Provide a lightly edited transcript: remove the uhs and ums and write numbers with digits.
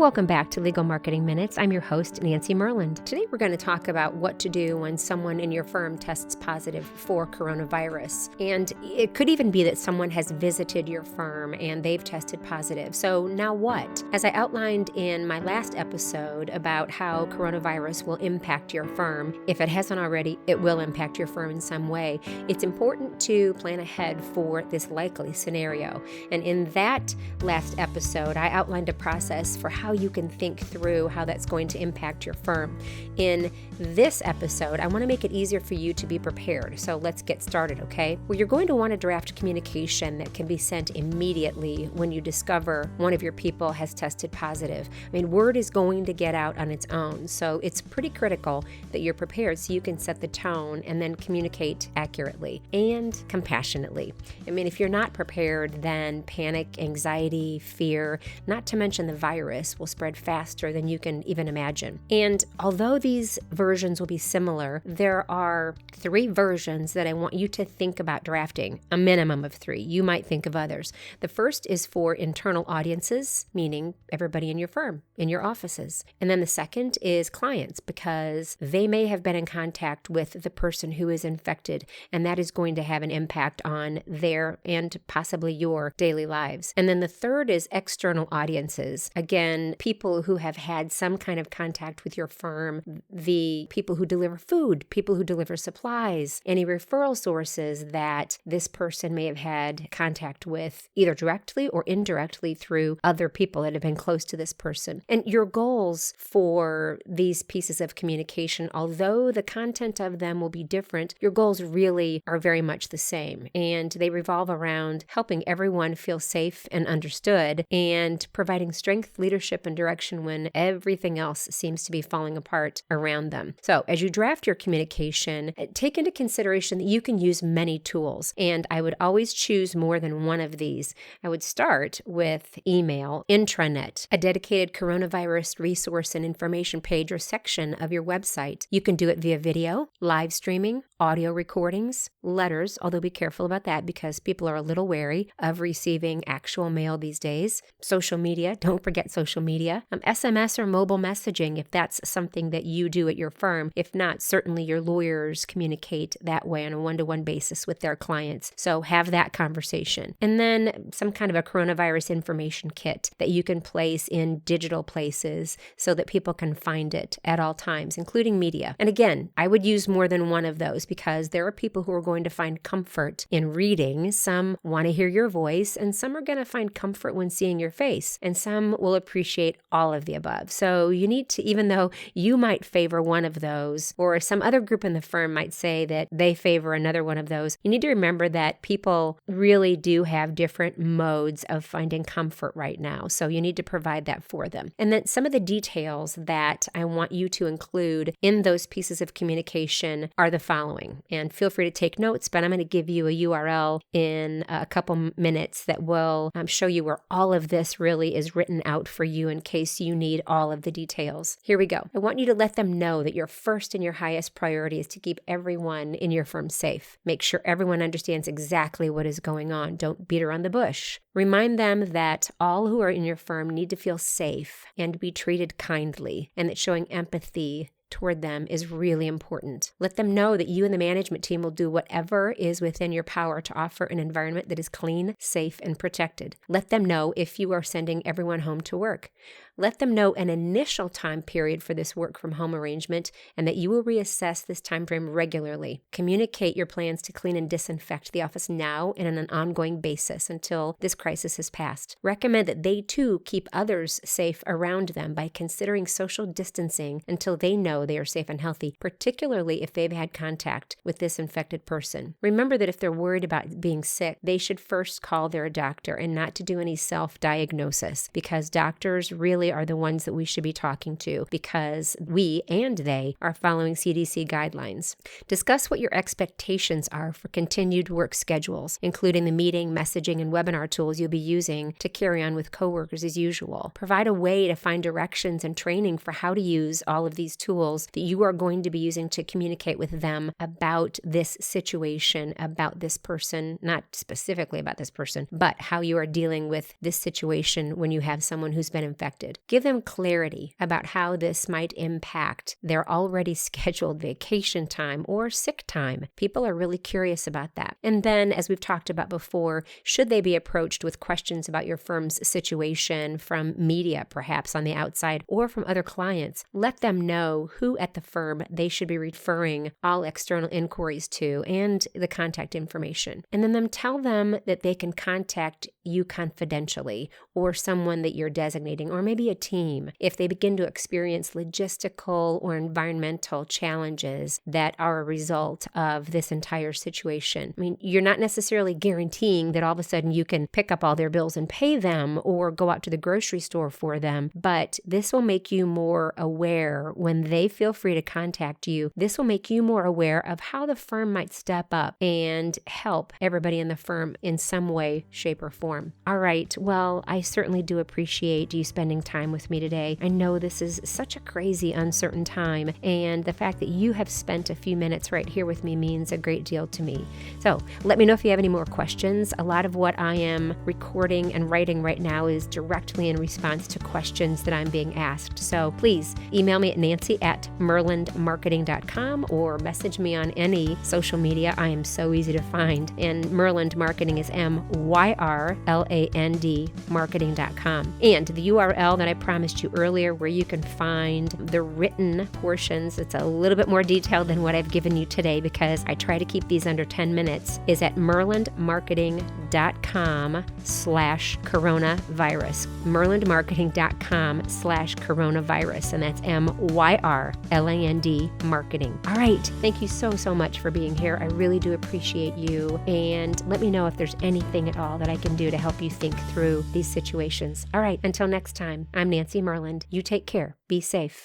Welcome back to Legal Marketing Minutes. I'm your host, Nancy Myrland. Today we're going to talk about what to do when someone in your firm tests positive for coronavirus. And it could even be that someone has visited your firm and they've tested positive. So now what? As I outlined in my last episode about how coronavirus will impact your firm, if it hasn't already, it will impact your firm in some way. It's important to plan ahead for this likely scenario. And in that last episode, I outlined a process for how you can think through how that's going to impact your firm. In this episode, I want to make it easier for you to be prepared. So let's get started, okay? Well, you're going to want to draft communication that can be sent immediately when you discover one of your people has tested positive. I mean, word is going to get out on its own. So it's pretty critical that you're prepared so you can set the tone and then communicate accurately and compassionately. I mean, if you're not prepared, then panic, anxiety, fear, not to mention the virus, will spread faster than you can even imagine. And although these versions will be similar, there are 3 versions that I want you to think about drafting, a minimum of 3. You might think of others. The first is for internal audiences, meaning everybody in your firm, in your offices. And then the second is clients, because they may have been in contact with the person who is infected, and that is going to have an impact on their and possibly your daily lives. And then the third is external audiences. Again, people who have had some kind of contact with your firm, the people who deliver food, people who deliver supplies, any referral sources that this person may have had contact with, either directly or indirectly through other people that have been close to this person. And your goals for these pieces of communication, although the content of them will be different, your goals really are very much the same. And they revolve around helping everyone feel safe and understood and providing strength, leadership, and direction when everything else seems to be falling apart around them. So as you draft your communication, take into consideration that you can use many tools, and I would always choose more than one of these. I would start with email, intranet, a dedicated coronavirus resource and information page or section of your website. You can do it via video, live streaming, audio recordings, letters, although be careful about that because people are a little wary of receiving actual mail these days. Social media, don't forget social media. SMS or mobile messaging if that's something that you do at your firm. If not, certainly your lawyers communicate that way on a one-to-one basis with their clients. So have that conversation. And then some kind of a coronavirus information kit that you can place in digital places so that people can find it at all times, including media. And again, I would use more than one of those because there are people who are going to find comfort in reading. Some want to hear your voice, and some are going to find comfort when seeing your face, and some will appreciate all of the above. So you need to, even though you might favor one of those, or some other group in the firm might say that they favor another one of those, you need to remember that people really do have different modes of finding comfort right now. So you need to provide that for them. And then some of the details that I want you to include in those pieces of communication are the following. And feel free to take notes, but I'm going to give you a URL in a couple minutes that will show you where all of this really is written out for you in case you need all of the details. Here we go. I want you to let them know that your first and your highest priority is to keep everyone in your firm safe. Make sure everyone understands exactly what is going on. Don't beat around the bush. Remind them that all who are in your firm need to feel safe and be treated kindly, and that showing empathy toward them is really important. Let them know that you and the management team will do whatever is within your power to offer an environment that is clean, safe, and protected. Let them know if you are sending everyone home to work. Let them know an initial time period for this work from home arrangement and that you will reassess this time frame regularly. Communicate your plans to clean and disinfect the office now and on an ongoing basis until this crisis has passed. Recommend that they too keep others safe around them by considering social distancing until they know they are safe and healthy, particularly if they've had contact with this infected person. Remember that if they're worried about being sick, they should first call their doctor and not to do any self-diagnosis, because doctors really are the ones that we should be talking to, because we and they are following CDC guidelines. Discuss what your expectations are for continued work schedules, including the meeting, messaging, and webinar tools you'll be using to carry on with coworkers as usual. Provide a way to find directions and training for how to use all of these tools that you are going to be using to communicate with them about this situation, about this person, not specifically about this person, but how you are dealing with this situation when you have someone who's been infected. impacted. Give them clarity about how this might impact their already scheduled vacation time or sick time. People are really curious about that. And then, as we've talked about before, should they be approached with questions about your firm's situation from media, perhaps on the outside, or from other clients, let them know who at the firm they should be referring all external inquiries to and the contact information. And then tell them that they can contact you confidentially or someone that you're designating, or maybe a team, if they begin to experience logistical or environmental challenges that are a result of this entire situation. I mean, you're not necessarily guaranteeing that all of a sudden you can pick up all their bills and pay them or go out to the grocery store for them, but this will make you more aware when they feel free to contact you. This will make you more aware of how the firm might step up and help everybody in the firm in some way, shape, or form. All right. Well, I certainly do appreciate you spending time with me today. I know this is such a crazy, uncertain time, and the fact that you have spent a few minutes right here with me means a great deal to me. So let me know if you have any more questions. A lot of what I am recording and writing right now is directly in response to questions that I'm being asked. So please email me at nancy@myrlandmarketing.com or message me on any social media. I am so easy to find. And Myrland Marketing is MYRLAND marketing.com. And the URL that I promised you earlier where you can find the written portions, it's a little bit more detailed than what I've given you today because I try to keep these under 10 minutes, is at myrlandmarketing.com/coronavirus. myrlandmarketing.com/coronavirus. And that's MYRLAND marketing. All right. Thank you so much for being here. I really do appreciate you. And let me know if there's anything at all that I can do to help you think through these situations. All right. Until next time, I'm Nancy Myrland. You take care. Be safe.